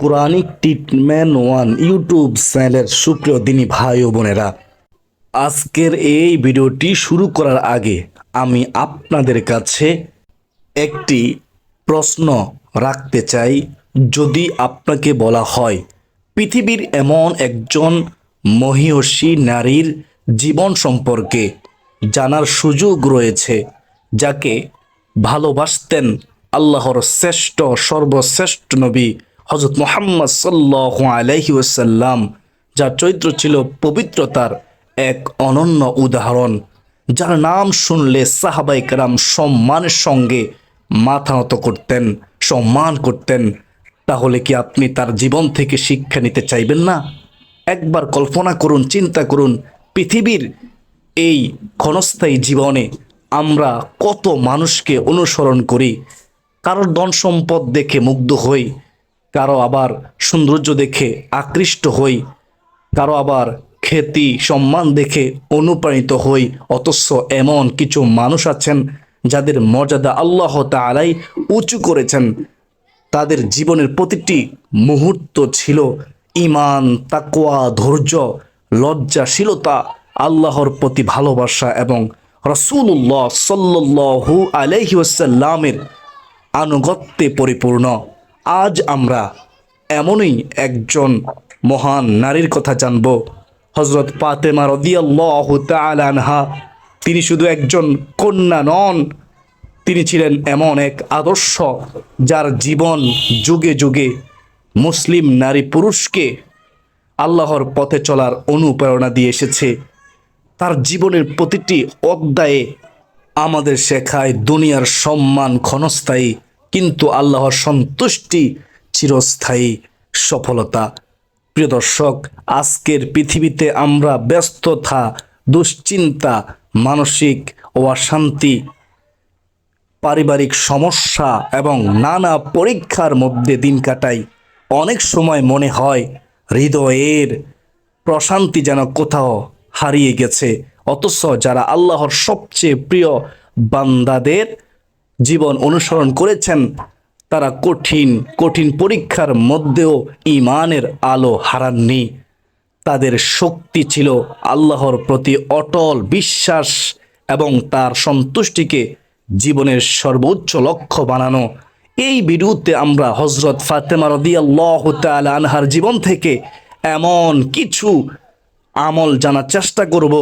Quranic treatment one YouTube চ্যানেলের সুপ্রিয় দিনী ভাই ও বোনেরা, আজকের এই ভিডিওটি শুরু করার আগে আমি আপনাদের কাছে একটি প্রশ্ন রাখতে চাই। যদি আপনাকে বলা হয় পৃথিবীর এমন একজন মহিয়সী নারীর জীবন সম্পর্কে জানার সুযোগ রয়েছে, যাকে ভালোবাসতেন আল্লাহর শ্রেষ্ঠ সর্বশ্রেষ্ঠ নবী হযরত মুহাম্মদ সাল্লাল্লাহু আলাইহি ওয়াসাল্লাম, যার চরিত্র ছিল পবিত্রতার এক অনন্য উদাহরণ, যার নাম শুনলে সাহাবায়ে কেরাম সম্মানের সঙ্গে মাথা নত করতেন, সম্মান করতেন, তাহলে কি আপনি তার জীবন থেকে শিক্ষা নিতে চাইবেন না? একবার কল্পনা করুন, চিন্তা করুন, পৃথিবীর এই ক্ষণস্থায়ী জীবনে আমরা কত মানুষকে অনুসরণ করি। কারোর ধন সম্পদ দেখে মুগ্ধ হই, কারো আবার সৌন্দর্য দেখে আকৃষ্ট হই, কারো আবার খ্যাতি সম্মান দেখে অনুপ্রাণিত হই। অথচ এমন কিছু মানুষ আছেন যাদের মর্যাদা আল্লাহ তাআলাই উঁচু করেছেন। তাদের জীবনের প্রতিটি মুহূর্ত ছিল ঈমান, তাকওয়া, ধৈর্য, লজ্জাশীলতা, আল্লাহর প্রতি ভালোবাসা এবং রাসূলুল্লাহ সাল্লাল্লাহু আলাইহি ওয়াসাল্লামের আনুগত্যে পরিপূর্ণ। আজ আমরা এমনই একজন মহান নারীর কথা জানব, হযরত ফাতেমা রাদিয়াল্লাহু তাআলা আনহা। তিনি শুধু একজন কন্যা নন, তিনি ছিলেন এমন এক আদর্শ যার জীবন যুগে যুগে মুসলিম নারী পুরুষকে আল্লাহর পথে চলার অনুপ্রেরণা দিয়ে এসেছে। তার জীবনের প্রতিটি অধ্যায়ে আমাদের শেখায় দুনিয়ার সম্মান ক্ষণস্থায়ী, কিন্তু আল্লাহর সন্তুষ্টি চিরস্থায়ী সফলতা। প্রিয় দর্শক, আজকের পৃথিবীতে আমরা ব্যস্ততা, দুশ্চিন্তা, মানসিক অশান্তি, পারিবারিক সমস্যা এবং নানা পরীক্ষার মধ্যে দিন কাটাই। অনেক সময় মনে হয় হৃদয়ের প্রশান্তি যেন কোথাও হারিয়ে গেছে। অথচ যারা আল্লাহর সবচেয়ে প্রিয় বান্দাদের জীবন অনুসরণ করেছেন, তারা কঠিন কঠিন পরীক্ষার মধ্যেও ঈমানের আলো হারাননি। তাদের শক্তি ছিল আল্লাহর প্রতি অটল বিশ্বাস এবং তার সন্তুষ্টিকে জীবনের সর্বোচ্চ লক্ষ্য বানানো। এই ভিডিওতে আমরা হযরত ফাতেমা রাদিয়াল্লাহু তাআলা আনহার জীবন থেকে এমন কিছু আমল জানার চেষ্টা করব,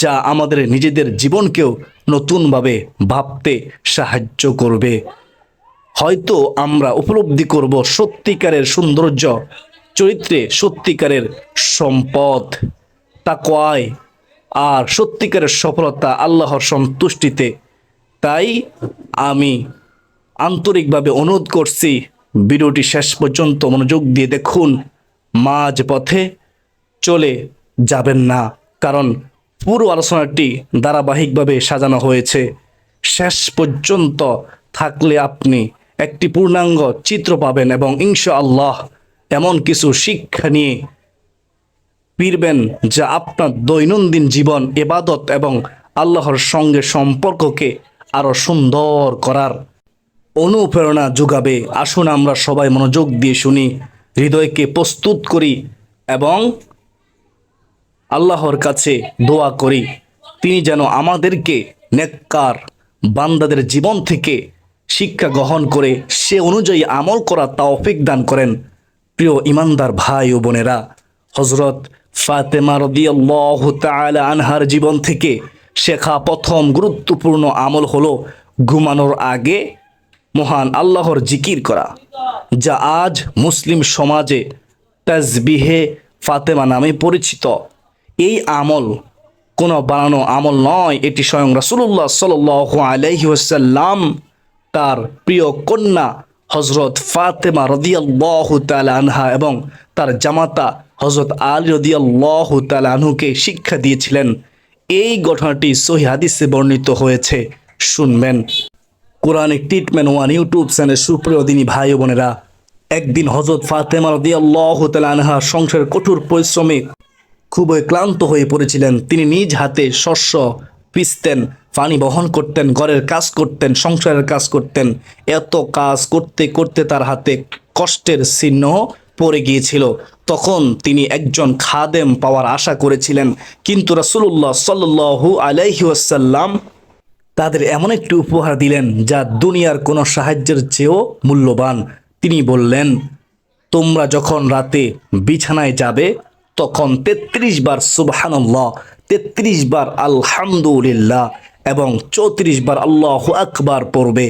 যা আমাদের নিজেদের জীবনকেও নতুনভাবে ভাবতে সাহায্য করবে। হয়তো আমরা উপলব্ধি করব সত্যিকারের সৌন্দর্য চরিত্রে, সত্যিকারের সম্পদ তাকওয়ায়, আর সত্যিকারের সফলতা আল্লাহর সন্তুষ্টিতে। তাই আমি আন্তরিকভাবে অনুরোধ করছি, ভিডিওটি শেষ পর্যন্ত মনোযোগ দিয়ে দেখুন, মাঝ পথে চলে যাবেন না, কারণ পুরো আলোচনাটি ধারাবাহিকভাবে সাজানো হয়েছে। শেষ পর্যন্ত থাকলে আপনি একটি পূর্ণাঙ্গ চিত্র পাবেন এবং ইনশাআল্লাহ এমন কিছু শিক্ষা নিয়ে ফিরবেন, যা আপনার দৈনন্দিন জীবন, ইবাদত এবং আল্লাহর সঙ্গে সম্পর্ককে আরও সুন্দর করার অনুপ্রেরণা যোগাবে। আসুন আমরা সবাই মনোযোগ দিয়ে শুনি, হৃদয়কে প্রস্তুত করি এবং আল্লাহর কাছে দোয়া করি, তিনি যেন আমাদেরকে নেককার বান্দাদের জীবন থেকে শিক্ষা গ্রহণ করে সে অনুযায়ী আমল করা তৌফিক দান করেন। প্রিয় ইমানদার ভাই ও বোনেরা, হযরত ফাতেমা রাদিয়াল্লাহু তাআলা আনহার জীবন থেকে শেখা প্রথম গুরুত্বপূর্ণ আমল হলো ঘুমানোর আগে মহান আল্লাহর জিকির করা, যা আজ মুসলিম সমাজে তাসবিহে ফাতেমা নামে পরিচিত। এই আমল কোনো বানানো আমল নয়, এটি স্বয়ং রাসূলুল্লাহ সাল্লাল্লাহু আলাইহি ওয়াসাল্লাম তার প্রিয় কন্যা হযরত ফাতেমা রাদিয়াল্লাহু তাআলা আনহা এবং তার জামাতা হযরত আলী রাদিয়াল্লাহু তাআলা আনহুকে শিক্ষা দিয়েছিলেন। এই ঘটনাটি সহিহ হাদিসে বর্ণিত হয়েছে, শুনবেন। কোরআনিক ট্রিটমেন্ট ওয়ান ইউটিউব চ্যানেলের সুপ্রিয় দিনী ভাই ও বোনেরা, একদিন হযরত ফাতেমা রাদিয়াল্লাহু তাআলা আনহা সংসারের কঠোর পরিশ্রমে খুবই ক্লান্ত হয়ে পড়েছিলেন। তিনি নিজ হাতে শস্য পিষতেন, পানি বহন করতেন, ঘরের কাজ করতেন, সংসারের কাজ করতেন। এত কাজ করতে করতে তার হাতে কষ্টের চিহ্ন পড়ে গিয়েছিল। তখন তিনি একজন খাদেম পাওয়ার আশা করেছিলেন, কিন্তু রাসূলুল্লাহ সাল্লাল্লাহু আলাইহি ওয়াসাল্লাম তাদের এমন একটি উপহার দিলেন যা দুনিয়ার কোনো সাহায্যের চেয়েও মূল্যবান। তিনি বললেন, তোমরা যখন রাতে বিছানায় যাবে তখন ৩৩ বার সুবহানাল্লাহ, ৩৩ বার আলহামদুলিল্লাহ এবং ৩৪ বার আল্লাহু আকবার পড়বে।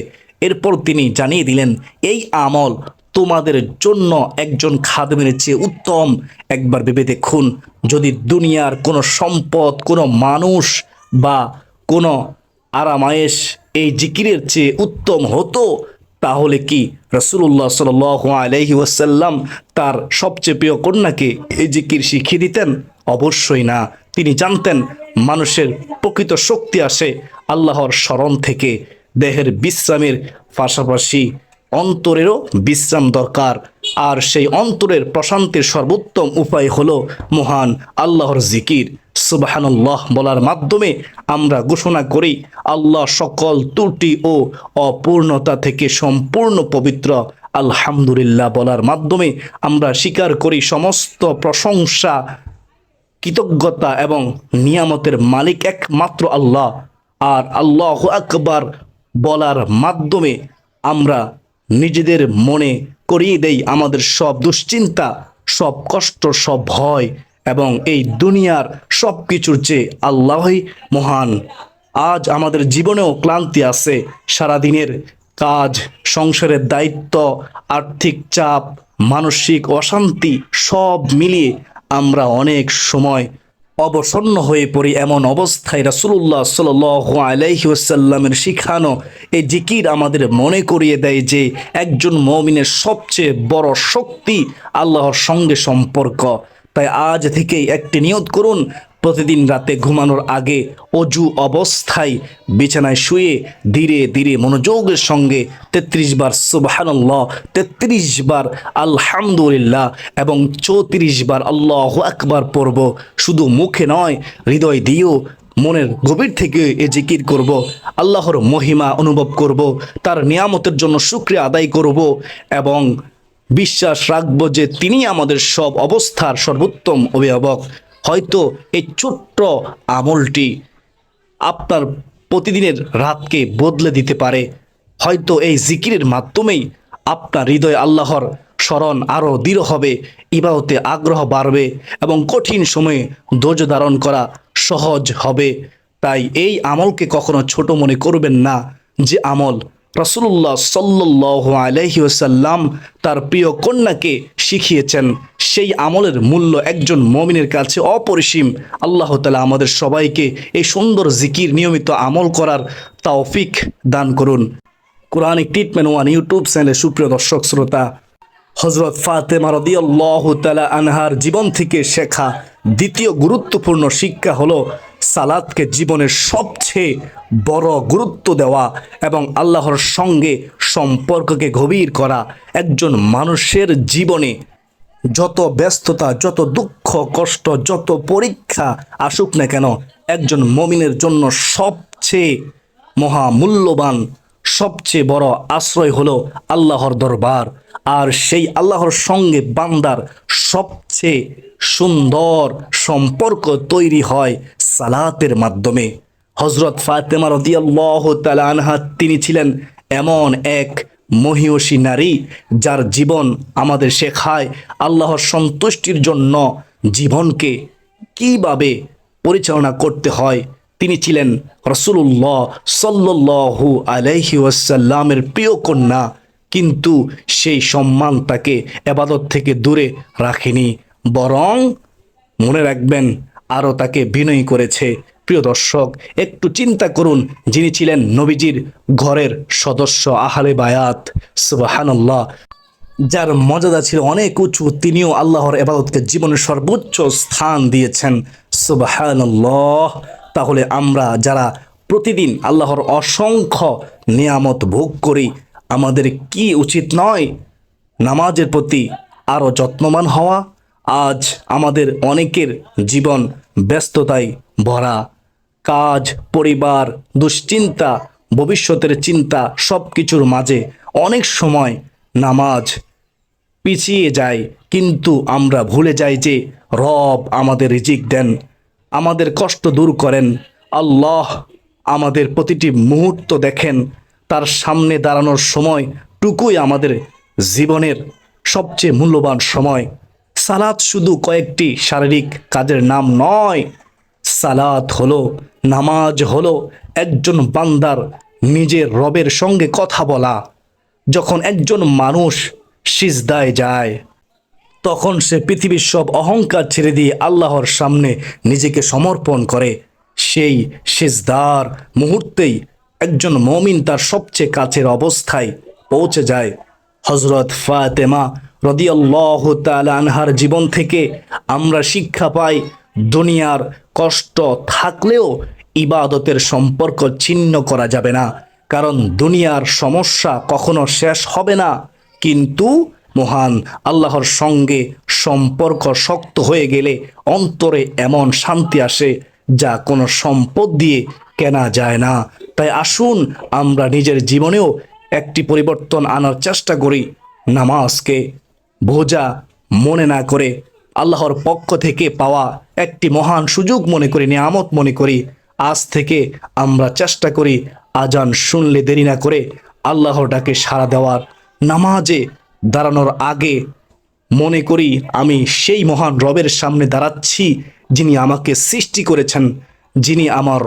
এরপর তিনি জানিয়ে দিলেন, এই আমল তোমাদের জন্য একজন খাদেমের চেয়ে উত্তম। একবার ভেবে দেখুন, যদি দুনিয়ার কোনো সম্পদ, কোনো মানুষ বা কোনো আরামায়েশ এই জিকিরের চেয়ে উত্তম হতো, তাহলে কি রাসূলুল্লাহ সাল্লাল্লাহু আলাইহি ওয়াসাল্লাম তার সবচেয়ে প্রিয় কন্যাকে এই জিকির শিখিয়ে দিতেন? অবশ্যই না। তিনি জানতেন মানুষের প্রকৃত শক্তি আসে আল্লাহর স্মরণ থেকে। দেহের বিশ্রামের পাশাপাশি অন্তরেরও বিশ্রাম দরকার, আর সেই অন্তরের প্রশান্তির সর্বোত্তম উপায় হলো মহান আল্লাহর জিকির। সুবহানাল্লাহ বলার মাধ্যমে আমরা ঘোষণা করি আল্লাহ সকল ত্রুটি ও অপূর্ণতা থেকে সম্পূর্ণ পবিত্র। আলহামদুলিল্লাহ বলার মাধ্যমে আমরা স্বীকার করি সমস্ত প্রশংসা, কৃতজ্ঞতা এবং নিয়ামতের মালিক একমাত্র আল্লাহ। আর আল্লাহু আকবার বলার মাধ্যমে আমরা নিজেদের মনে করিয়ে দেই আমাদের সব দুশ্চিন্তা, সব কষ্ট, সব ভয় এবং এই দুনিয়ার সব কিছুর চেয়ে আল্লাহই মহান। আজ আমাদের জীবনেও ক্লান্তি আছে, সারাদিনের কাজ, সংসারের দায়িত্ব, আর্থিক চাপ, মানসিক অশান্তি সব মিলিয়ে আমরা অনেক সময় অবসন্ন হয়ে পড়ি। এমন অবস্থায় রাসূলুল্লাহ সাল্লাল্লাহু আলাইহি ওয়াসাল্লামের শিখানো এই জিকির আমাদের মনে করিয়ে দেয় যে একজন মুমিনের সবচেয়ে বড় শক্তি আল্লাহর সঙ্গে সম্পর্ক। তাই আজ থেকেই একটি নিয়ত করুন, প্রতিদিন রাতে ঘুমানোর আগে অজু অবস্থায় বিছানায় শুয়ে ধীরে ধীরে মনোযোগের সঙ্গে ৩৩ বার সুবহানাল্লাহ, ৩৩ বার আলহামদুলিল্লাহ এবং ৩৪ বার আল্লাহু আকবার পড়ব। শুধু মুখে নয়, হৃদয় দিয়েও মনের গভীর থেকে এ জিকির করব, আল্লাহর মহিমা অনুভব করব, তার নিয়ামতের জন্য শুকরিয়া আদায় করব এবং বিশ্বাস রাখবো যে তিনি আমাদের সব অবস্থার সর্বোত্তম অভিভাবক। হয়তো এই ছোট্ট আমলটি আপনার প্রতিদিনের রাতকে বদলে দিতে পারে। হয়তো এই জিকিরের মাধ্যমেই আপনার হৃদয়ে আল্লাহর স্মরণ আরও দৃঢ় হবে, ইবাদতে আগ্রহ বাড়বে এবং কঠিন সময়ে ধৈর্য ধারণ করা সহজ হবে। তাই এই আমলকে কখনো ছোট মনে করবেন না। যে আমল রাসূলুল্লাহ সাল্লাল্লাহু আলাইহি ওয়াসাল্লাম তার প্রিয় কন্যাকে শিখিয়েছেন, সেই আমলের মূল্য একজন মুমিনের কাছে অপরিসীম। আল্লাহ তাআলা আমাদের সবাইকে এই সুন্দর জিকির নিয়মিত আমল করার তৌফিক দান করুন। কোরআনিক ট্রিটমেন্ট ওয়ান ইউটিউব চ্যানেলে সুপ্রিয় দর্শক শ্রোতা, হযরত ফাতেমা রাদিয়াল্লাহু তাআলা আনহার জীবন থেকে শেখা দ্বিতীয় গুরুত্বপূর্ণ শিক্ষা হলো সালাতকে জীবনের সবচেয়ে বড় গুরুত্ব দেওয়া এবং আল্লাহর সঙ্গে সম্পর্ককে গভীর করা। একজন মানুষের জীবনে যত ব্যস্ততা, যত দুঃখ কষ্ট, যত পরীক্ষা আসুক না কেন, একজন মুমিনের জন্য সবচেয়ে মহামূল্যবান, সবচেয়ে বড় আশ্রয় হলো আল্লাহর দরবার। আর সেই আল্লাহর সঙ্গে বান্দার সবচেয়ে সুন্দর সম্পর্ক তৈরি হয় সালাতের মাধ্যমে। হযরত ফাতেমা রাদিয়াল্লাহু তাআলা আনহা তিনি ছিলেন এমন এক মহিয়সী নারী যার জীবন আমাদের শেখায় আল্লাহর সন্তুষ্টির জন্য জীবনকে কিভাবে পরিচালনা করতে হয়। তিনি ছিলেন রাসূলুল্লাহ সাল্লাল্লাহু আলাইহি ওয়াসাল্লামের প্রিয় কন্যা, কিন্তু সেই সম্মান তাকে ইবাদত থেকে দূরে রাখেনি, বরং মনে রাখবেন আরও তাকে বিনয়ী করেছে। প্রিয় দর্শক, একটু চিন্তা করুন, যিনি ছিলেন নবীজির ঘরের সদস্য, আহলে বায়াত, সুবহানাল্লাহ, যার মর্যাদা ছিল অনেক উঁচু, তিনিও আল্লাহর ইবাদতকে জীবনের সর্বোচ্চ স্থান দিয়েছেন। সুবহানাল্লাহ। তাহলে আমরা যারা প্রতিদিন আল্লাহর অসংখ্য নিয়ামত ভোগ করি, আমাদের কি উচিত নয় নামাজের প্রতি আরও যত্নবান হওয়া? আজ আমাদের অনেকের জীবন ব্যস্ততায় ভরা, কাজ, পরিবার, দুশ্চিন্তা, ভবিষ্যতের চিন্তা, সব কিছুর মাঝে অনেক সময় নামাজ পিছিয়ে যাই, কিন্তু আমরা ভুলে যাই যে রব আমাদের রিজিক দেন, আমাদের কষ্ট দূর করেন। আল্লাহ আমাদের প্রতিটি মুহূর্ত দেখেন। তার সামনে দাঁড়ানোর সময় টুকুই আমাদের জীবনের সবচেয়ে মূল্যবান সময়। সালাত শুধু কয়েকটি শারীরিক কাজের নাম নয়। সালাত হলো, নামাজ হলো একজন বান্দার নিজের রবের সঙ্গে কথা বলা। যখন একজন মানুষ সিজদায় যায়, তখন সে পৃথিবীর সব অহংকার ছেড়ে দিয়ে আল্লাহর সামনে নিজেকে সমর্পণ করে। সেই সিজদার মুহূর্তেই একজন মমিন তার সবচেয়ে কাছের অবস্থায় পৌঁছে যায়। হযরত ফাতেমা রাদিয়াল্লাহু তাআলা আনহার জীবন থেকে আমরা শিক্ষা পাই, দুনিয়ার কষ্ট থাকলেও ইবাদতের সম্পর্ক ছিন্ন করা যাবে না, কারণ দুনিয়ার সমস্যা কখনো শেষ হবে না। কিন্তু মহান আল্লাহর সঙ্গে সম্পর্ক শক্ত হয়ে গেলে অন্তরে এমন শান্তি আসে যা কোনো সম্পদ দিয়ে কেনা যায় না। তাই আসুন আমরা নিজের জীবনেও একটি পরিবর্তন আনার চেষ্টা করি। নামাজকে বোঝা মনে না করে আল্লাহর পক্ষ থেকে পাওয়া একটি মহান সুযোগ মনে করি, নিয়ামত মনে করি। আজ থেকে আমরা চেষ্টা করি আজান শুনলে দেরি না করে আল্লাহর ডাকে সাড়া দেওয়ার। নামাজে দাঁড়ানোর আগে মনে করি আমি সেই মহান রবের সামনে দাঁড়াচ্ছি যিনি আমাকে সৃষ্টি করেছেন, যিনি আমার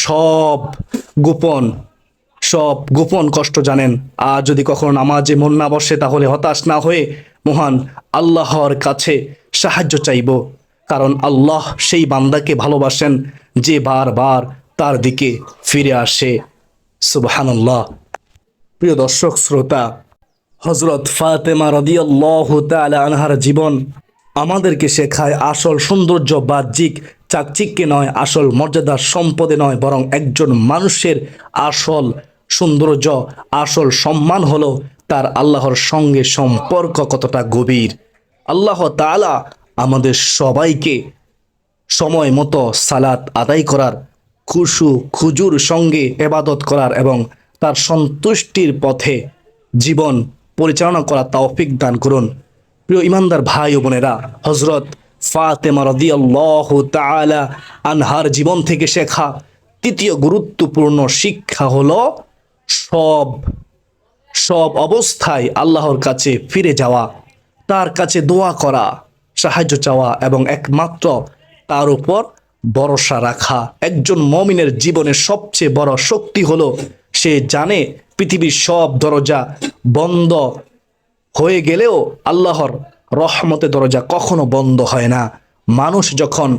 সব গোপন কষ্ট জানেন। আর যদি কখনো নামাজে মন না বসে, তাহলে হতাশ না হয়ে মহান আল্লাহর কাছে সাহায্য চাইব, কারণ আল্লাহ সেই বান্দাকে ভালোবাসেন যে বারবার তার দিকে ফিরে আসে। সুবহানাল্লাহ। প্রিয় দর্শক শ্রোতা, হযরত ফাতেমা রাদিয়াল্লাহু তাআলা আনহার জীবন আমাদেরকে শেখায় আসল সৌন্দর্য বাহ্যিক চাকচিক্যে নয়, আসল মর্যাদা সম্পদে নয়, বরং একজন মানুষের আসল সৌন্দর্য, আসল সম্মান হলো তার আল্লাহর সঙ্গে সম্পর্ক কতটা গভীর। আল্লাহ তাআলা আমাদের সবাইকে সময় মতো সালাত আদায় করার, খুজুর সঙ্গে ইবাদত করার এবং তার সন্তুষ্টির পথে জীবন পরিচালনা করার তৌফিক দান করুন। প্রিয় ইমানদার ভাই ও বোনেরা, হযরত ফাতেমা রাদিয়াল্লাহু তাআলা আনহার জীবন থেকে শেখা তৃতীয় গুরুত্বপূর্ণ শিক্ষা হলো সব অবস্থায় আল্লাহর কাছে ফিরে যাওয়া, তার কাছে দোয়া করা, সাহায্য চাওয়া এবং একমাত্র তার উপর ভরসা রাখা। একজন মুমিনের জীবনের সবচেয়ে বড় শক্তি হলো সে জানে পৃথিবীর সব দরজা বন্ধ হয়ে গেলেও আল্লাহর রহমতের দরজা কখনো বন্ধ হয় না। মানুষ যখন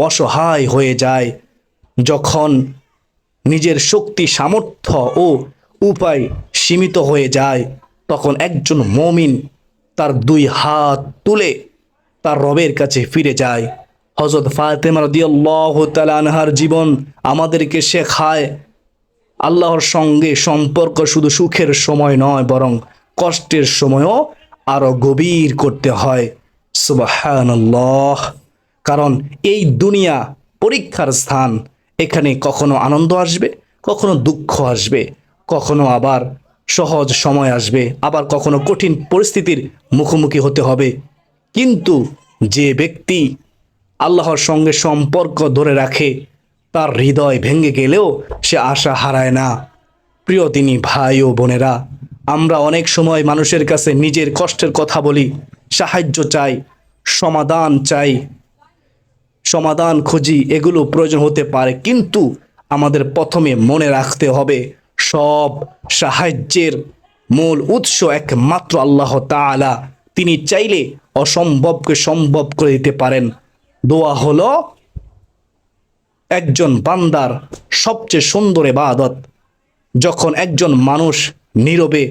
অসহায় হয়ে যায়, যখন নিজের শক্তি সামর্থ্য ও উপায় সীমিত হয়ে যায়, তখন একজন মুমিন তার দুই হাত তুলে তার রবের কাছে ফিরে যায়। হযরত ফাতেমা রাদিয়াল্লাহু তাআলা আনহার জীবন আমাদেরকে শেখায় আল্লাহর সঙ্গে সম্পর্ক শুধু সুখের সময় নয়, বরং কষ্টের সময়ও আরো গভীর করতে হয়। সুবহানাল্লাহ। কারণ এই দুনিয়া পরীক্ষার স্থান। এখানে কখনো আনন্দ আসবে, কখনো দুঃখ আসবে, কখনো আবার সহজ সময় আসবে, আবার কখনো কঠিন পরিস্থিতির মুখোমুখি হতে হবে। কিন্তু যে ব্যক্তি আল্লাহর সঙ্গে সম্পর্ক ধরে রাখে, তার হৃদয় ভেঙে গেলেও সে আশা হারায় না। প্রিয় তিনি ভাই ও বোনেরা, আমরা অনেক সময় মানুষের কাছে নিজের কষ্টের কথা বলি, সাহায্য চাই, সমাধান খুঁজি, এগুলো প্রয়োজন হতে পারে, কিন্তু আমাদের প্রথমে মনে রাখতে হবে সব সাহায্যের মূল উৎস একমাত্র আল্লাহ তাআলা। তিনি চাইলে অসম্ভবকে সম্ভব করে দিতে পারেন। দোয়া হলো একজন বান্দার সবচেয়ে সুন্দর ইবাদত। যখন একজন মানুষ নীরবে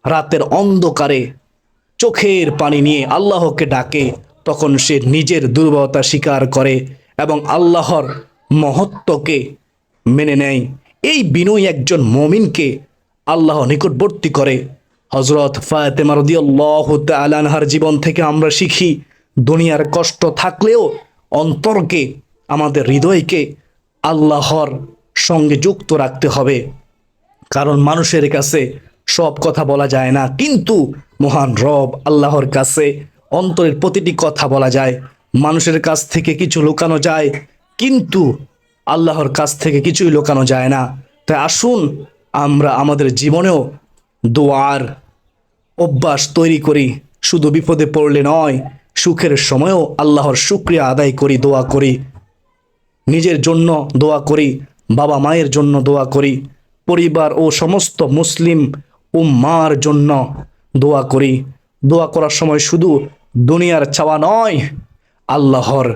রাতের অন্ধকারে চোখের পানি নিয়ে আল্লাহকে ডাকে, তখন সে নিজের দুর্বলতা স্বীকার করে এবং আল্লাহর মহত্বকে মেনে নেয়। এই বিনয় একজন মুমিনকে আল্লাহ নিকটবর্তী করে। হযরত ফাতেমা রাদিয়াল্লাহু তাআলা আনহার জীবন থেকে আমরা শিখি, দুনিয়ার কষ্ট থাকলেও অন্তরকে, আমাদের হৃদয়কে আল্লাহর সঙ্গে যুক্ত রাখতে হবে। কারণ মানুষের কাছে সব কথা বলা যায় না, কিন্তু মহান রব আল্লাহর কাছে অন্তরের প্রতিটি কথা বলা যায়। মানুষের কাছ থেকে কিছু লুকানো যায়, কিন্তু আল্লাহর কাছ থেকে কিছুই লুকানো যায় না। তাই আসুন আমরা আমাদের জীবনেও দোয়ার অভ্যাস তৈরি করি। শুধু বিপদে পড়লে নয়, সুখের সময়ও আল্লাহর শুকরিয়া আদায় করি, দোয়া করি। নিজের জন্য দোয়া করি, বাবা মায়ের জন্য দোয়া করি, পরিবার ও সমস্ত মুসলিম উম্মার জন্য দোয়া করি। দোয়া করার সময় শুধু দুনিয়ার চাওয়া নয়, আল্লাহর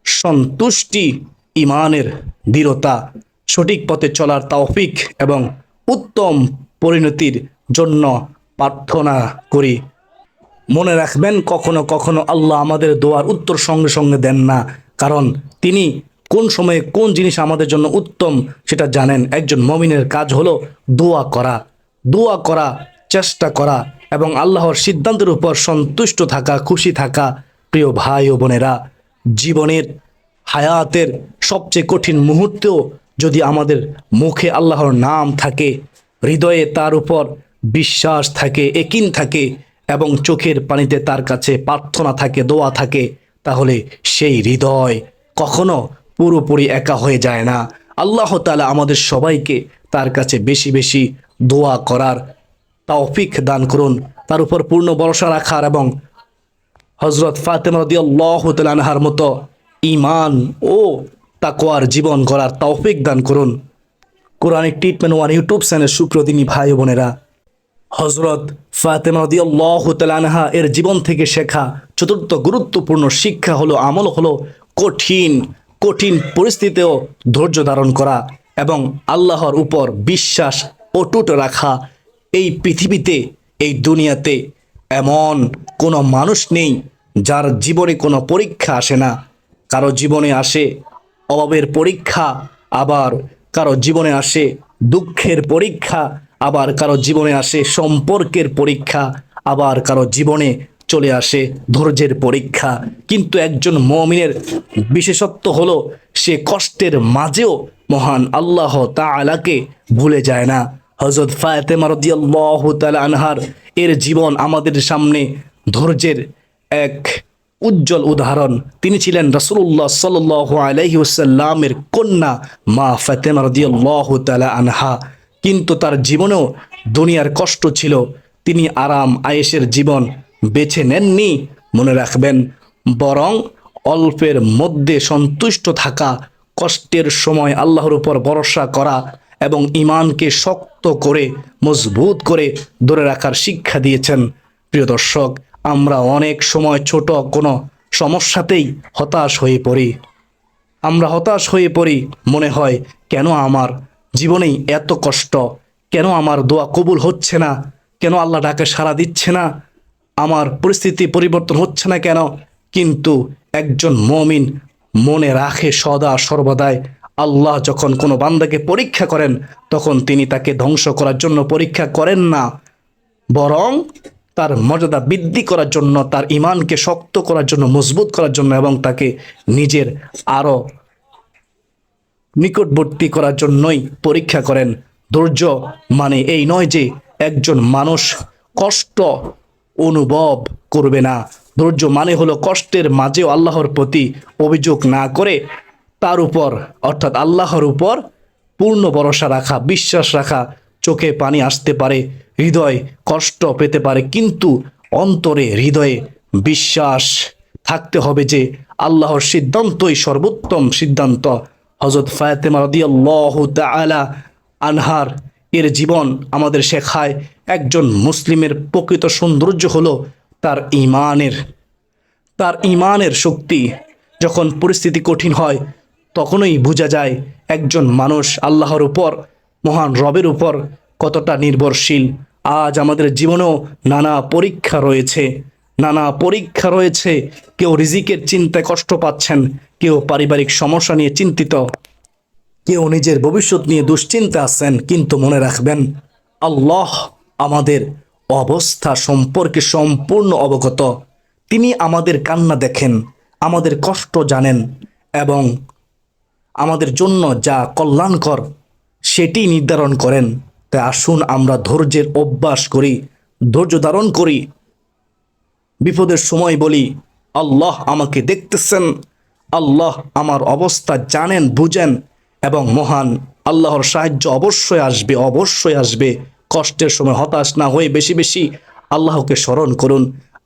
সন্তুষ্টি, ইমানের দৃঢ়তা, সঠিক পথে চলার তৌফিক এবং উত্তম পরিণতির জন্য প্রার্থনা করি। মনে রাখবেন, কখনো কখনো আল্লাহ আমাদের দোয়ার উত্তর সঙ্গে সঙ্গে দেন না, কারণ তিনি কোন সময়ে কোন জিনিস আমাদের জন্য উত্তম সেটা জানেন। একজন মুমিনের কাজ হলো দোয়া করা, দোয়া করা, চেষ্টা করা এবং আল্লাহর সিদ্ধান্তের উপর সন্তুষ্ট থাকা, খুশি থাকা। প্রিয় ভাই ও বোনেরা, জীবনের হায়াতের সবচেয়ে কঠিন মুহূর্তেও যদি আমাদের মুখে আল্লাহর নাম থাকে, হৃদয়ে তার উপর বিশ্বাস থাকে, একিন থাকে এবং চোখের পানিতে তার কাছে প্রার্থনা থাকে, দোয়া থাকে, তাহলে সেই হৃদয় কখনো পুরোপুরি একা হয়ে যায় না। আল্লাহ তাআলা আমাদের সবাইকে তার কাছে বেশি বেশি দোয়া করার তৌফিক দান করুন, তার উপর পূর্ণ ভরসা রাখার এবং হযরত ফাতেমা রাদিয়াল্লাহু তাআলা আনহার মতো ঈমান ও তাকওয়ার জীবন গড়ার তৌফিক দান করুন। Quranic treatment one YouTube channel সুপ্রদিনী ভাই ও বোনেরা, হযরত ফাতেমা রাদিয়াল্লাহু তাআলা আনহা এর জীবন থেকে শেখা চতুর্থ গুরুত্বপূর্ণ শিক্ষা হলো, আমল হলো কঠিন কঠিন পরিস্থিতিতেও ধৈর্য ধারণ করা এবং আল্লাহর উপর বিশ্বাস অটুট রাখা। এই পৃথিবীতে, এই দুনিয়াতে এমন কোনো মানুষ নেই যার জীবনে কোনো পরীক্ষা আসে না। কারো জীবনে আসে অভাবের পরীক্ষা, আবার কারো জীবনে আসে দুঃখের পরীক্ষা, আবার কারো জীবনে আসে সম্পর্কের পরীক্ষা, আবার কারো জীবনে চলে আসে ধৈর্যের পরীক্ষা। কিন্তু একজন মুমিনের বিশেষত্ব হলো সে কষ্টের মাঝেও মহান আল্লাহ তাআলাকে ভুলে যায় না। হযরত ফাতেমা রাদিয়াল্লাহু তাআলা আনহার এর জীবন আমাদের সামনে ধৈর্যের এক উজ্জ্বল উদাহরণ। তিনি ছিলেন রাসূলুল্লাহ সাল্লাল্লাহু আলাইহি ওয়াসাল্লামের কন্যা মা ফাতেমা রাদিয়াল্লাহু তাআলা আনহা, কিন্তু তার জীবনেও দুনিয়ার কষ্ট ছিল। তিনি আরাম আয়েশের জীবন বেছে নেননি, মনে রাখবেন, বরং অল্পের মধ্যে সন্তুষ্ট থাকা, কষ্টের সময় আল্লাহর উপর ভরসা করা এবং ঈমানকে শক্ত করে মজবুত করে ধরে রাখার শিক্ষা দিয়েছেন। প্রিয় দর্শক, আমরা অনেক সময় ছোট কোনো সমস্যাতেই হতাশ হয়ে পড়ি। আমরা হতাশ হয়ে পড়ি, মনে হয় কেন আমার জীবনেই এত কষ্ট, কেন আমার দোয়া কবুল হচ্ছে না, কেন আল্লাহ ডাকে সাড়া দিচ্ছে না, আমার পরিস্থিতি পরিবর্তন হচ্ছে না কেন। কিন্তু একজন মুমিন মনে রাখে সদা সর্বদাই, আল্লাহ যখন কোনো বান্দাকে পরীক্ষা করেন তখন তিনি তাকে ধ্বংস করার জন্য পরীক্ষা করেন না, বরং তার মর্যাদা বৃদ্ধি করার জন্য, তার ঈমানকে শক্ত করার জন্য, মজবুত করার জন্য এবং তাকে নিজের আরও নিকটবর্তী করার জন্যই পরীক্ষা করেন। ধৈর্য মানে এই নয় যে একজন মানুষ কষ্ট অনুভব করবে না। ধৈর্য মানে হলো কষ্টের মাঝেও আল্লাহর প্রতি অভিযোগ না করে তার উপর, অর্থাৎ আল্লাহর উপর পূর্ণ ভরসা রাখা, বিশ্বাস রাখা। চোখে পানি আসতে পারে, হৃদয় কষ্ট পেতে পারে, কিন্তু অন্তরে, হৃদয়ে বিশ্বাস থাকতে হবে যে আল্লাহর সিদ্ধান্তই সর্বোত্তম সিদ্ধান্ত। হযরত ফাতেমা রাদিয়াল্লাহু তাআলা আনহার এর জীবন আমাদের শেখায় একজন মুসলিমের প্রকৃত সৌন্দর্য হলো তার ঈমানের শক্তি। যখন পরিস্থিতি কঠিন হয় তখনই বোঝা যায় একজন মানুষ আল্লাহর উপর, মহান রবের উপর কতটা নির্ভরশীল। আজ আমাদের জীবনেও নানা পরীক্ষা রয়েছে, নানা পরীক্ষা রয়েছে। কেউ রিজিকের চিন্তায় কষ্ট পাচ্ছেন, কেউ পারিবারিক সমস্যা নিয়ে চিন্তিত, কেউ নিজের ভবিষ্যৎ নিয়ে দুশ্চিন্তা আছেন। কিন্তু মনে রাখবেন, আল্লাহ আমাদের অবস্থা সম্পর্কে সম্পূর্ণ অবগত। তিনি আমাদের কান্না দেখেন, আমাদের কষ্ট জানেন এবং আমাদের জন্য যা কল্যাণকর সেটি নির্ধারণ করেন। তাই আসুন আমরা ধৈর্যের অভ্যাস করি, ধৈর্য ধারণ করি বিপদের সময় বলি, আল্লাহ আমাকে দেখতেছেন, আল্লাহ আমার অবস্থা জানেন, বুঝেন, এবং মহান আল্লাহর সাহায্য অবশ্যই আসবে, অবশ্যই আসবে। কষ্টের সময় হতাশ না হয়ে বেশি বেশি আল্লাহকে স্মরণ করুন,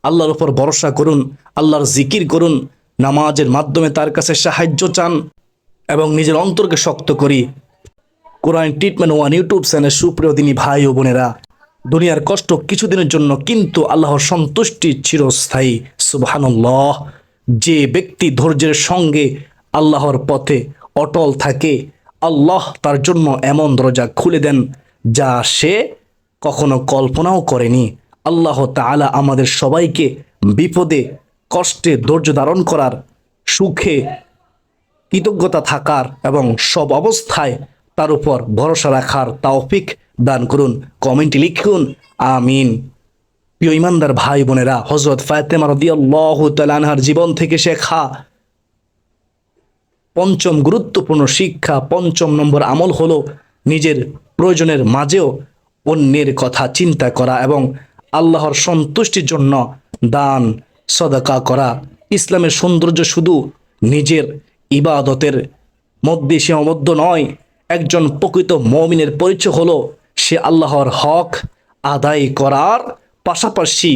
আল্লাহর উপর ভরসা করুন, আল্লাহর জিকির করুন, নামাজের মাধ্যমে তার কাছে সাহায্য চান এবং নিজের অন্তরকে শক্ত করি। কোরআন ট্রিটমেন্ট ওয়ান ইউটিউব চ্যানেল সুপ্রিয় দিনী ভাই ও বোনেরা, দুনিয়ার কষ্ট কিছুদিনের জন্য, কিন্তু আল্লাহর সন্তুষ্টি চিরস্থায়ী। সুবহানাল্লাহ। যে ব্যক্তি ধৈর্যের সঙ্গে আল্লাহর পথে অটল থাকে, আল্লাহ তার জন্য এমন দরজা খুলে দেন যা সে কখনো কল্পনাও করেনি। আল্লাহ তাআলা আমাদের সবাইকে বিপদে কষ্টে ধৈর্য ধারণ করার, সুখে কৃতজ্ঞতা থাকার এবং সব অবস্থায় তার উপর ভরসা রাখার তৌফিক দান করুন। কমেন্টে লিখুন আমিন। প্রিয় ইমানদার ভাই বোনেরা, হযরত ফাতেমা রাদিয়াল্লাহু তাআলা আনহার জীবন থেকে শেখা পঞ্চম গুরুত্বপূর্ণ শিক্ষা, পঞ্চম নম্বর আমল হলো নিজের প্রয়োজনের মাঝেও অন্যের কথা চিন্তা করা এবং আল্লাহর সন্তুষ্টির জন্য দান সদকা করা। ইসলামের সৌন্দর্য শুধু নিজের ইবাদতের মধ্যে সীমাবদ্ধ নয়। একজন প্রকৃত মুমিনের পরিচয় হলো সে আল্লাহর হক আদায় করার পাশাপাশি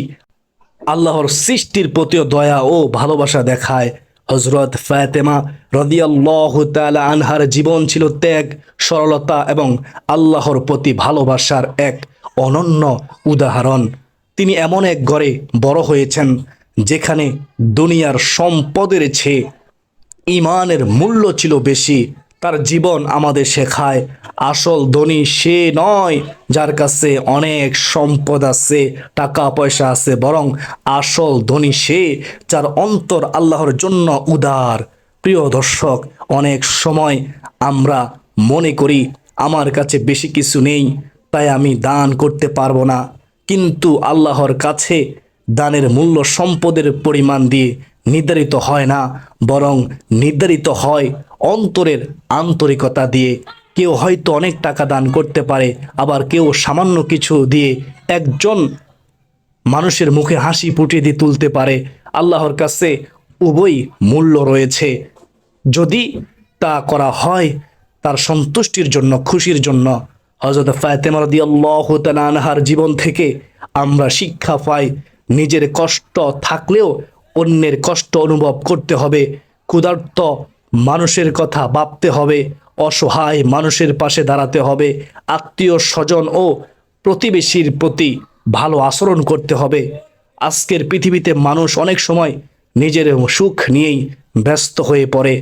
আল্লাহর সৃষ্টির প্রতিও দয়া ও ভালোবাসা দেখায়। হযরত ফাতেমা রাদিয়াল্লাহু তাআলা আনহার জীবন ছিল ত্যাগ, সরলতা এবং আল্লাহর প্রতি ভালোবাসার এক অনন্য উদাহরণ। তিনি এমন এক ঘরে বড় হয়েছেন যেখানে দুনিয়ার সম্পদের চেয়ে ইমানের মূল্য ছিল বেশি। তার জীবন আমাদের শেখায় আসল ধনী সে নয় যার কাছে অনেক সম্পদ আছে, টাকা পয়সা আছে, বরং আসল ধনী সে যার অন্তর আল্লাহর জন্য উদার। প্রিয় দর্শক, অনেক সময় আমরা মনে করি আমার কাছে বেশি কিছু নেই, তাই আমি দান করতে পারবো না। কিন্তু আল্লাহর কাছে দানের মূল্য সম্পদের পরিমাণ দিয়ে নির্ধারিত হয় না, বরং নির্ধারিত হয় অন্তরের আন্তরিকতা দিয়ে। কেউ হয়তো অনেক টাকা দান করতে পারে, আবার কেউ সামান্য কিছু দিয়ে একজন মানুষের মুখে হাসি ফুটিয়ে দিয়ে তুলতে পারে। আল্লাহর কাছে উভয় মূল্য রয়েছে। যদি তা করা হয় তার সন্তুষ্টির জন্য, খুশির জন্য। হযরত ফাতেমা রাদিয়াল্লাহু তাআলা আনহার জীবন থেকে আমরা শিক্ষা পাই নিজের কষ্ট থাকলেও অন্যের কষ্ট অনুভব করতে হবে, ক্ষুধার্ত মানুষের কথা ভাবতে হবে, অসহায় মানুষের পাশে দাঁড়াতে হবে, আত্মীয় স্বজন ও প্রতিবেশীর প্রতি ভালো আচরণ করতে হবে। আজকের পৃথিবীতে মানুষ অনেক সময় নিজের সুখ নিয়েই ব্যস্ত হয়ে পড়ে,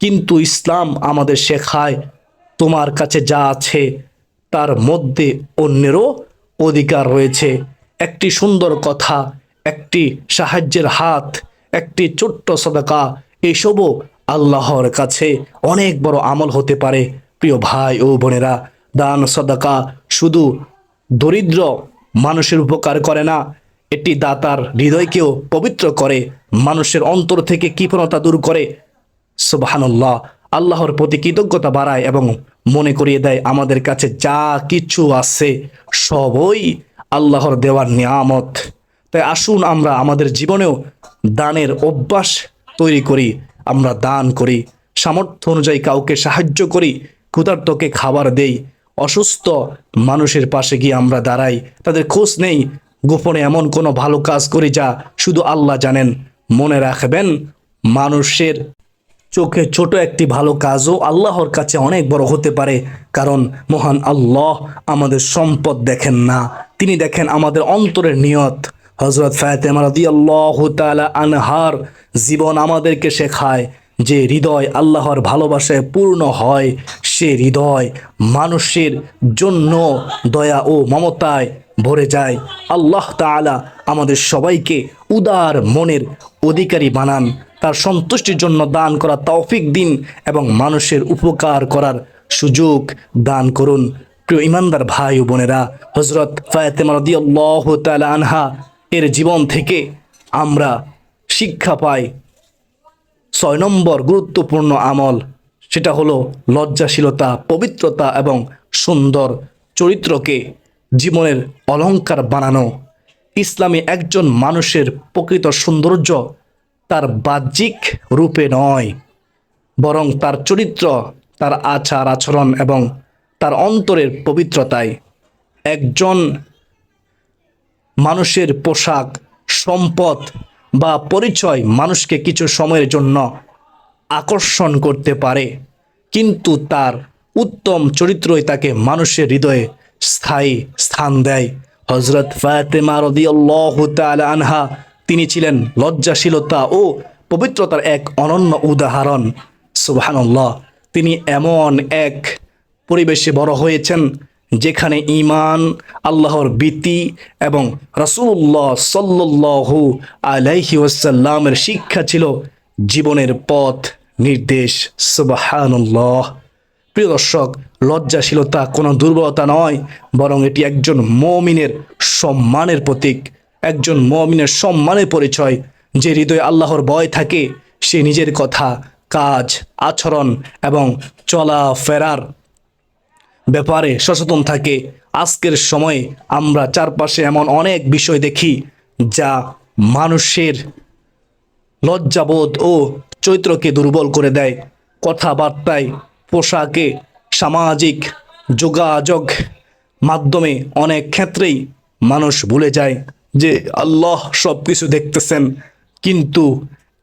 কিন্তু ইসলাম আমাদের শেখায় তোমার কাছে যা আছে তার মধ্যে অন্যেরও অধিকার রয়েছে। একটি সুন্দর কথা, একটি সাহায্যের হাত, একটি ছোট্ট সদকা, এসবও আল্লাহর কাছে অনেক বড় আমল হতে পারে। প্রিয় ভাই ও বোনেরা, দান সদকা শুধু দরিদ্র মানুষের উপকার করে না, এটি দাতার হৃদয়কেও পবিত্র করে, মানুষের অন্তর থেকে কৃপণতা দূর করে। সুবহানাল্লাহ। আল্লাহর প্রতি কৃতজ্ঞতা বাড়ায় এবং মনে করিয়ে দেয় আমাদের কাছে যা কিছু আছে সবই আল্লাহর দেওয়ার নিয়ামত। তাই আসুন আমরা আমাদের জীবনেও দানের অভ্যাস তৈরি করি। আমরা দান করি, সামর্থ্য অনুযায়ী কাউকে সাহায্য করি, ক্ষুধার্তকে খাবার দেই, অসুস্থ মানুষের পাশে গিয়ে আমরা দাঁড়াই, তাদের খোঁজ নেই, গোপনে এমন কোনো ভালো কাজ করি যা শুধু আল্লাহ জানেন। মনে রাখবেন, মানুষের চোখে ছোট একটি ভালো কাজও আল্লাহর কাছে অনেক বড় হতে পারে, কারণ মহান আল্লাহ আমাদের সম্পদ দেখেন না, তিনি দেখেন আমাদের অন্তরের নিয়ত। হযরত ফাতেমা রাদিয়াল্লাহু তাআলা আনহার জীবন আমাদেরকে শেখায় যে হৃদয় আল্লাহর ভালোবাসায় পূর্ণ হয়, সে হৃদয় মানুষের জন্য দয়া ও মমতায় ভরে যায়। আল্লাহ তাআলা আমাদের সবাইকে উদার মনের অধিকারী বানান, তার সন্তুষ্টির জন্য দান করা তৌফিক দিন এবং মানুষের উপকার করার সুযোগ দান করুন। প্রিয় ইমানদার ভাই ও বোনেরা, হযরত ফাতেমা রাদিয়াল্লাহু তাআলা আনহা এর জীবন থেকে আমরা শিক্ষা পাই 6 নম্বর গুরুত্বপূর্ণ আমল, সেটা হলো লজ্জাশীলতা, পবিত্রতা এবং সুন্দর চরিত্রকে জীবনের অলংকার বানানো। ইসলামে একজন মানুষের প্রকৃত সৌন্দর্য তার বাহ্যিক রূপে নয়, বরং তার চরিত্র, তার আচার আচরণ এবং তার অন্তরের পবিত্রতায়। একজন মানুষের পোশাক, সম্পদ বা পরিচয় মানুষকে কিছু সময়ের জন্য আকর্ষণ করতে পারে, কিন্তু তার উত্তম চরিত্রই তাকে মানুষের হৃদয়ে স্থায়ী স্থান দেয়। হযরত ফাতেমা রাদিয়াল্লাহু তাআলা আনহা তিনি ছিলেন লজ্জাশীলতা ও পবিত্রতার এক অনন্য উদাহরণ। সুবহানাল্লাহ। তিনি এমন এক পরিবেশে বড় হয়েছেন যেখানে ঈমান, আল্লাহর ভীতি এবং রাসূলুল্লাহ সাল্লাল্লাহু আলাইহি ওয়াসাল্লামের শিক্ষা ছিল জীবনের পথ নির্দেশ। সুবহানাল্লাহ। প্রিয় দর্শক, লজ্জাশীলতা কোনো দুর্বলতা নয়, বরং এটি একজন মুমিনের সম্মানের প্রতীক, একজন মুমিনের সম্মানের পরিচয়। যে হৃদয়ে আল্লাহর ভয় থাকে সে নিজের কথা, কাজ, আচরণ এবং চলাফেরার ব্যাপারে সচেতন থাকে। আজকের সময়ে আমরা চারপাশে এমন অনেক বিষয় দেখি যা মানুষের লজ্জাবোধ ও চরিত্রকে দুর্বল করে দেয়। কথাবার্তায়, পোশাকে, সামাজিক যোগাযোগ মাধ্যমে অনেক ক্ষেত্রেই মানুষ ভুলে যায় যে আল্লাহ সব কিছু দেখতেছেন, কিন্তু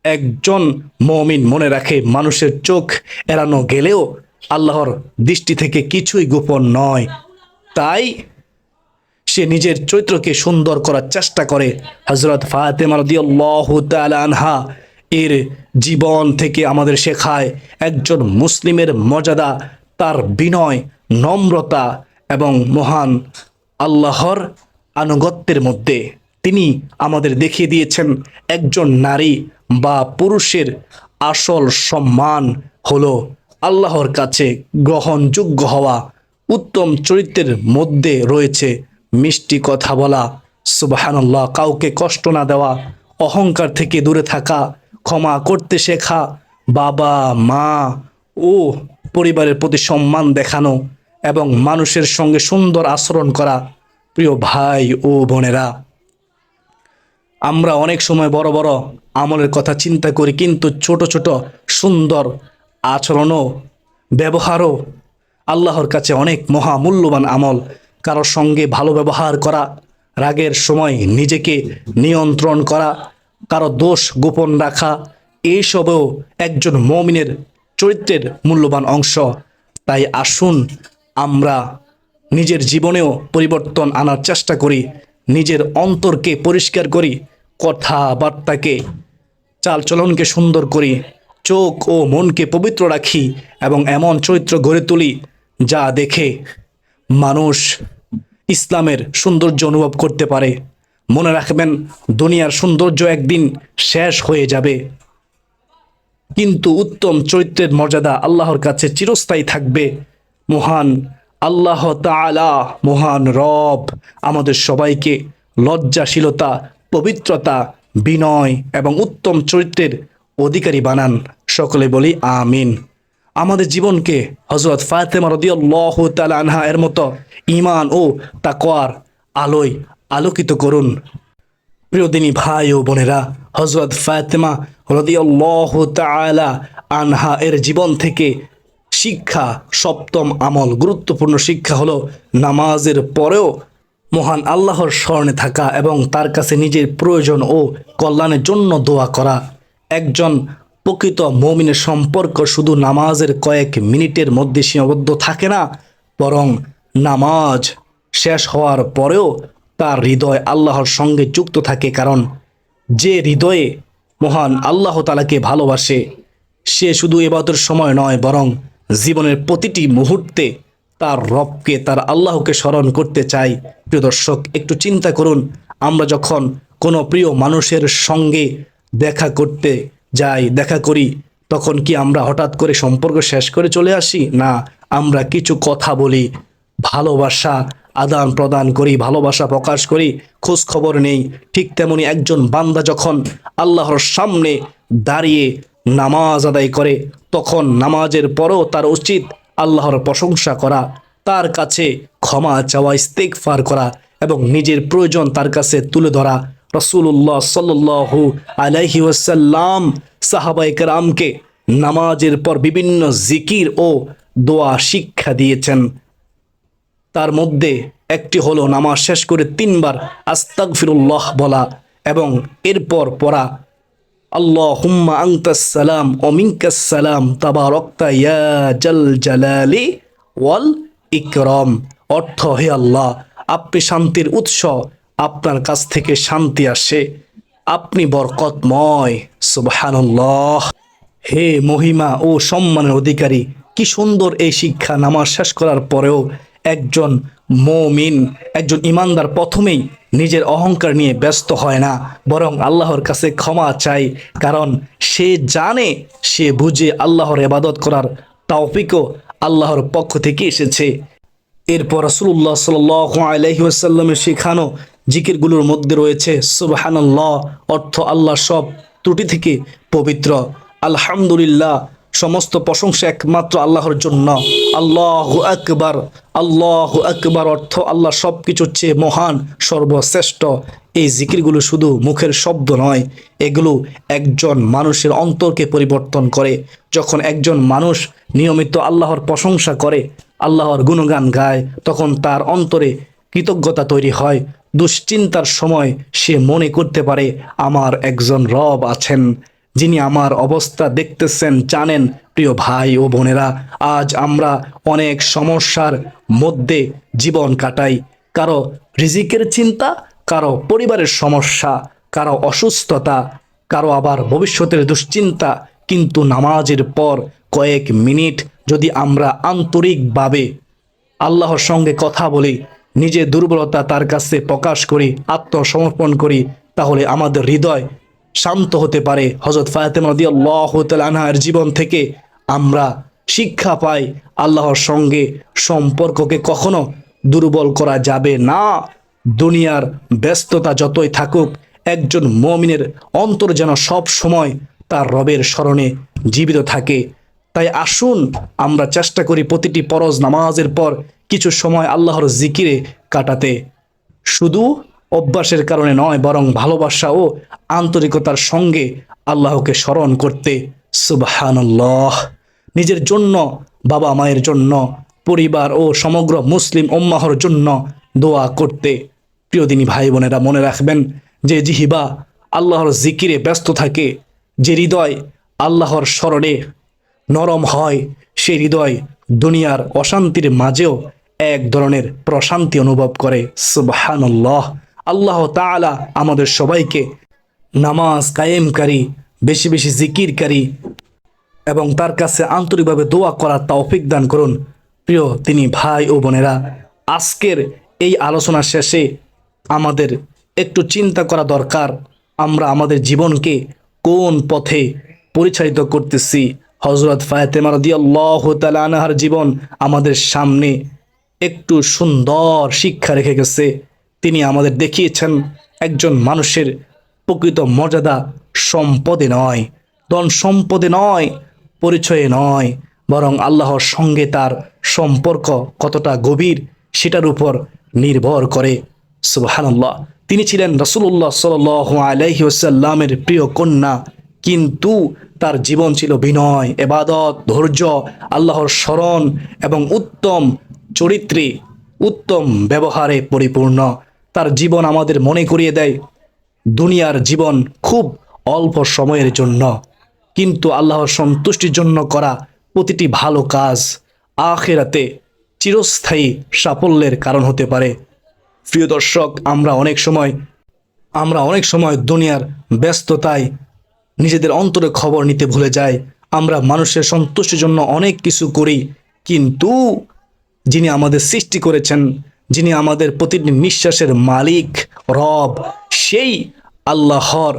একজন মুমিন মনে রাখে মানুষের চোখ এড়ানো গেলেও আল্লাহর দৃষ্টি থেকে কিছুই গোপন নয়। তাই সে নিজের চরিত্রকে সুন্দর করার চেষ্টা করে। হযরত ফাতেমা রাদিয়াল্লাহু তাআলা আনহা এর জীবন থেকে আমাদের শেখায় একজন মুসলিমের মর্যাদা তার বিনয়, নম্রতা এবং মহান আল্লাহর আনুগত্যের মধ্যে। তিনি আমাদের দেখিয়ে দিয়েছেন একজন নারী বা পুরুষের আসল সম্মান হলো আল্লাহর কাছে গ্রহণযোগ্য হওয়া। উত্তম চরিত্রের মধ্যে রয়েছে মিষ্টি কথা বলা, সুবহানাল্লাহ, কাউকে কষ্ট না দেওয়া, অহংকার থেকে দূরে থাকা, ক্ষমা করতে শেখা, বাবা মা ও পরিবারের প্রতি সম্মান দেখানো এবং মানুষের সঙ্গে সুন্দর আচরণ করা। প্রিয় ভাই ও বোনেরা, আমরা অনেক সময় বড় বড় আমলের কথা চিন্তা করি, কিন্তু ছোট ছোট সুন্দর আচরণও, ব্যবহারও আল্লাহর কাছে অনেক মহামূল্যবান আমল। কারোর সঙ্গে ভালো ব্যবহার করা, রাগের সময় নিজেকে নিয়ন্ত্রণ করা, কারো দোষ গোপন রাখা, এইসবও একজন মুমিনের চরিত্রের মূল্যবান অংশ। তাই আসুন আমরা নিজের জীবনেও পরিবর্তন আনার চেষ্টা করি, নিজের অন্তরকে পরিষ্কার করি, কথাবার্তাকে, চালচলনকে সুন্দর করি, চোখ ও মনকে পবিত্র রাখি এবং এমন চরিত্র গড়ে তুলি যা দেখে মানুষ ইসলামের সৌন্দর্য অনুভব করতে পারে। মনে রাখবেন, দুনিয়ার সৌন্দর্য একদিন শেষ হয়ে যাবে, কিন্তু উত্তম চরিত্রের মর্যাদা আল্লাহর কাছে চিরস্থায়ী থাকবে। মহান আল্লাহ তাআলা, মহান রব আমাদের সবাইকে লজ্জাশীলতা, পবিত্রতা, বিনয় এবং উত্তম চরিত্রের অধিকারী বানান। সকলে বলি আমিন। আমাদের জীবনকে হযরত ফাতেমা রাদিয়াল্লাহু তাআলা আনহা এর মতো ঈমান ও তাকওয়ার আলোয় আলোকিত করুন। প্রিয় দিনী ভাই ও বোনেরা, হযরত ফাতেমা রাদিয়াল্লাহু তাআলা আনহা এর জীবন থেকে শিক্ষা, সপ্তম আমল, গুরুত্বপূর্ণ শিক্ষা হলো নামাজের পরেও মহান আল্লাহর স্মরণে থাকা এবং তার কাছে নিজের প্রয়োজন ও কল্যাণের জন্য দোয়া করা। একজন প্রকৃত মুমিনের সম্পর্ক শুধু নামাজের কয়েক মিনিটের মধ্যে সীমাবদ্ধ থাকে না, বরং নামাজ শেষ হওয়ার পরেও তার হৃদয় আল্লাহর সঙ্গে যুক্ত থাকে। কারণ যে হৃদয়ে মহান আল্লাহ তাআলাকে ভালোবাসে সে শুধু ইবাদতের সময় নয়, বরং জীবনের প্রতিটি মুহূর্তে তার রবকে, তার আল্লাহকে স্মরণ করতে চাই। প্রিয় দর্শক, একটু চিন্তা করুন, আমরা যখন কোনো প্রিয় মানুষের সঙ্গে দেখা করতে যাই, দেখা করি, তখন কি আমরা হঠাৎ করে সম্পর্ক শেষ করে চলে আসি? না, আমরা কিছু কথা বলি, ভালোবাসা আদান প্রদান করি, ভালোবাসা প্রকাশ করি, খোঁজ খবর নেই। ঠিক তেমনি একজন বান্দা যখন আল্লাহর সামনে দাঁড়িয়ে নামাজ আদায় করে, তখন নামাজের পরও তার উচিত আল্লাহর প্রশংসা করা, তার কাছে ক্ষমা চাওয়া, ইস্তেগফার করা এবং নিজের প্রয়োজন তার কাছে তুলে ধরা। রাসূলুল্লাহ সাল্লাল্লাহু আলাইহি ওয়াসাল্লাম সাহাবায়ে কেরামকে নামাজের পর বিভিন্ন জিকির ও দোয়া শিক্ষা দিয়েছেন। তার মধ্যে একটি হলো নামাজ শেষ করে 3 বার আস্তাগফিরুল্লাহ বলা এবং এরপর পড়া আল্লাহুম্মা আনতাস সালাম ওয়া মিনকাস সালাম তাবারাকতা ইয়া জাল জালালি ওয়াল ইকরাম। অর্থ, হে আল্লাহ, আপনি শান্তির উৎস, আপনার কাছ থেকে শান্তি আসে, আপনি বরকতময়। সুবহানাল্লাহ। হে মহিমা ও সম্মানের অধিকারী, কি সুন্দর এই শিক্ষা! নামাজ শেষ করার পরেও একজন মুমিন, একজন ইমানদার প্রথমেই নিজের অহংকার নিয়ে ব্যস্ত হয় না, বরং আল্লাহর কাছে ক্ষমা চায়, কারণ সে জানে, সে বুঝে আল্লাহর ইবাদত করার তৌফিকও আল্লাহর পক্ষ থেকে এসেছে। এরপর রাসূলুল্লাহ সাল্লাল্লাহু আলাইহি ওয়াসাল্লামের শেখানো জিকিরগুলোর মধ্যে রয়েছে সুবহানাল্লাহ, অর্থ আল্লাহ সব ত্রুটি থেকে পবিত্র। আলহামদুলিল্লাহ, সমস্ত প্রশংসা একমাত্র আল্লাহর জন্য। আল্লাহু আকবার, আল্লাহু আকবার, অর্থ আল্লাহ সব কিছুর চেয়ে মহান, সর্বশ্রেষ্ঠ। এই জিকিরগুলো শুধু মুখের শব্দ নয়, এগুলো একজন মানুষের অন্তরকে পরিবর্তন করে। যখন একজন মানুষ নিয়মিত আল্লাহর প্রশংসা করে, আল্লাহর গুণগান গায়, তখন তার অন্তরে কৃতজ্ঞতা তৈরি হয়। দুশ্চিন্তার সময় সে মনে করতে পারে, আমার একজন রব আছেন, যিনি আমার অবস্থা দেখতেছেন, জানেন। প্রিয় ভাই ও বোনেরা, আজ আমরা অনেক সমস্যার মধ্যে জীবন কাটাই। কারো রিজিকের চিন্তা, কারো পরিবারের সমস্যা, কারো অসুস্থতা, কারো আবার ভবিষ্যতের দুশ্চিন্তা। কিন্তু নামাজের পর কয়েক মিনিট যদি আমরা আন্তরিকভাবে আল্লাহর সঙ্গে কথা বলি, নিজের দুর্বলতা তার কাছে প্রকাশ করি, আত্মসমর্পণ করি, তাহলে আমাদের হৃদয় শান্ত হতে পারে। হযরত ফাতেমা রাদিয়াল্লাহু তাআলা আনহার জীবন থেকে আমরা শিক্ষা পাই, আল্লাহর সঙ্গে সম্পর্ককে কখনো দুর্বল করা যাবে না। দুনিয়ার ব্যস্ততা যতই থাকুক, একজন মুমিনের অন্তর যেন সব সময় তার রবের স্মরণে জীবিত থাকে। তাই আসুন আমরা চেষ্টা করি প্রতিটি ফরজ নামাজের পর কিছু সময় আল্লাহর জিকিরে কাটাতে, শুধু অভ্যাসের কারণে নয়, বরং ভালোবাসা ও আন্তরিকতার সঙ্গে আল্লাহকে স্মরণ করতে। সুবহানাল্লাহ। নিজের জন্য, বাবা মায়ের জন্য, পরিবার ও সমগ্র মুসলিম উম্মাহর জন্য দোয়া করতে। প্রিয় দিনী ভাই বোনেরা, মনে রাখবেন, যে জিহ্বা আল্লাহর জিকিরে ব্যস্ত থাকে, যে হৃদয় আল্লাহর স্মরণে নরম হয়, সেই হৃদয় দুনিয়ার অশান্তির মাঝেও এক ধরনের প্রশান্তি অনুভব করে। সুবহানাল্লাহ। আল্লাহ তাআলা আমাদের সবাইকে নামাজ কায়েমকারী, বেশি বেশি জিকিরকারী এবং তার কাছে আন্তরিকভাবে দোয়া করার তৌফিক দান করুন। প্রিয় তিনি ভাই ও বোনেরা, আজকের এই আলোচনা শেষে আমাদের একটু চিন্তা করা দরকার, আমরা আমাদের জীবনকে কোন পথে পরিচালিত করতেছি। হযরত ফাতেমা রাদিয়াল্লাহু তাআলা আনহার জীবন আমাদের সামনে একটু সুন্দর শিক্ষা রেখে গেছে। তিনি আমাদের দেখিয়েছেন, একজন মানুষের প্রকৃত মর্যাদা সম্পদে নয়, ধন সম্পদে নয়, পরিচয়ে নয়, বরং আল্লাহর সঙ্গে তার সম্পর্ক কতটা গভীর সেটার উপর নির্ভর করে। সুবহানাল্লাহ। তিনি ছিলেন রাসূলুল্লাহ সাল্লাল্লাহু আলাইহি ওয়াসাল্লামের প্রিয় কন্যা, কিন্তু তার জীবন ছিল বিনয়, ইবাদত, ধৈর্য, আল্লাহর স্মরণ এবং উত্তম চরিত্রে, উত্তম ব্যবহারে পরিপূর্ণ। তার জীবন আমাদের মনে করিয়ে দেয়, দুনিয়ার জীবন খুব অল্প সময়ের জন্য, কিন্তু আল্লাহর সন্তুষ্টির জন্য করা প্রতিটি ভালো কাজ আখিরাতে চিরস্থায়ী সাফল্যের কারণ হতে পারে। প্রিয় দর্শক, আমরা অনেক সময় দুনিয়ার ব্যস্ততায় নিজেদের অন্তরে খবর নিতে ভুলে যাই। আমরা মানুষের সন্তুষ্টির জন্য অনেক কিছু করি, কিন্তু যিনি আমাদের সৃষ্টি করেছেন, যিনি আমাদের প্রতিটি নিঃশ্বাসের মালিক, রব, সেই আল্লাহর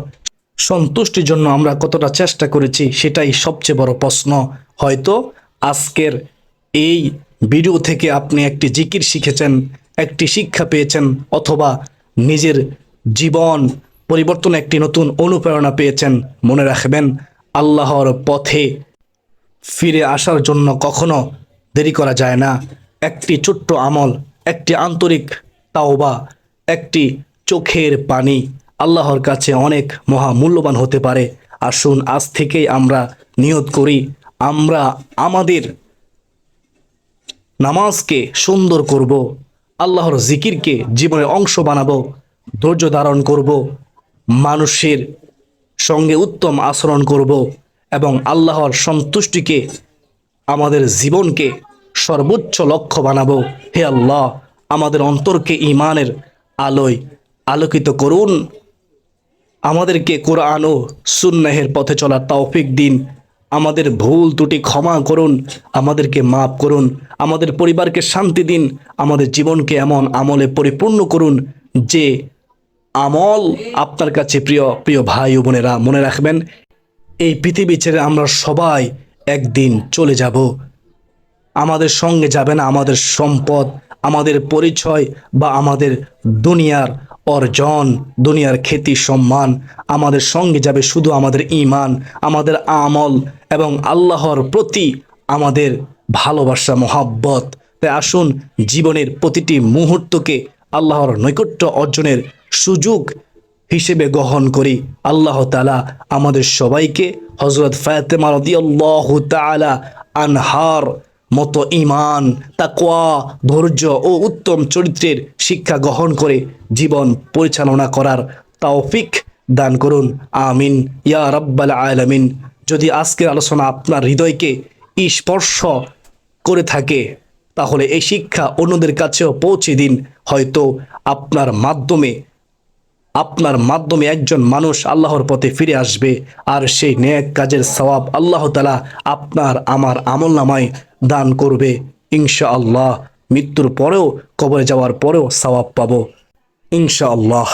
সন্তুষ্টির জন্য আমরা কতটা চেষ্টা করেছি, সেটাই সবচেয়ে বড় প্রশ্ন। হয়তো আজকের এই ভিডিও থেকে আপনি একটি জিকির শিখেছেন, একটি শিক্ষা পেয়েছেন, অথবা নিজের জীবন পরিবর্তনে একটি নতুন অনুপ্রেরণা পেয়েছেন। মনে রাখবেন, আল্লাহর পথে ফিরে আসার জন্য কখনো দেরি করা যায় না। একটি ছোট্ট আমল, একটি আন্তরিক তাওবা, একটি চোখের পানি আল্লাহর কাছে অনেক মহামূল্যবান হতে পারে। আসুন আজ থেকেই আমরা নিয়ত করি, আমরা আমাদের নামাজকে সুন্দর করব, আল্লাহর জিকিরকে জীবনের অংশ বানাবো, ধৈর্য ধারণ করব, মানুষের সঙ্গে উত্তম আচরণ করব এবং আল্লাহর সন্তুষ্টিকে আমাদের জীবনকে সর্বোচ্চ লক্ষ্য বানাবো। হে আল্লাহ, আমাদের অন্তরকে ঈমানের আলোয় আলোকিত করুন, আমাদেরকে কোরআন ও সুন্নাহের পথে চলার তৌফিক দিন, আমাদের ভুল ত্রুটি ক্ষমা করুন, আমাদেরকে মাফ করুন, আমাদের পরিবারকে শান্তি দিন, আমাদের জীবনকে এমন আমলে পরিপূর্ণ করুন যে আমল আপনার কাছে প্রিয়। প্রিয় ভাই ও বোনেরা, মনে রাখবেন, এই পৃথিবী ছেড়ে আমরা সবাই একদিন চলে যাব। আমাদের সঙ্গে যাবে না আমাদের সম্পদ, আমাদের পরিচয় বা আমাদের দুনিয়ার অর্জন, দুনিয়ার খ্যাতি সম্মান। আমাদের সঙ্গে যাবে শুধু আমাদের ঈমান, আমাদের আমল এবং আল্লাহর প্রতি আমাদের ভালোবাসা মহাব্বত। তাই আসুন জীবনের প্রতিটি মুহূর্তকে আল্লাহর নৈকট্য অর্জনের সুযোগ হিসেবে গ্রহণ করি। আল্লাহ তাআলা আমাদের সবাইকে হযরত ফাতেমা রাদিয়াল্লাহু তাআলা আনহার মতো ঈমান, তাকওয়া, ধৈর্য ও উত্তম চরিত্রের শিক্ষা গ্রহণ করে জীবন পরিচালনা করার তৌফিক দান করুন। আমিন ইয়া রাব্বাল আলামিন। যদি আজকের আলোচনা আপনার হৃদয়কে স্পর্শ করে থাকে, তাহলে এই শিক্ষা অন্যদের কাছেও পৌঁছে দিন। হয়তো আপনার মাধ্যমে একজন মানুষ আল্লাহর পথে ফিরে আসবে, আর সেই নেক কাজের সওয়াব আল্লাহ তাআলা আপনার আমার আমলনামায় দান করবে ইনশাআল্লাহ। মৃত্যুর পরেও, কবরে যাওয়ার পরেও সওয়াব পাবো ইনশাআল্লাহ।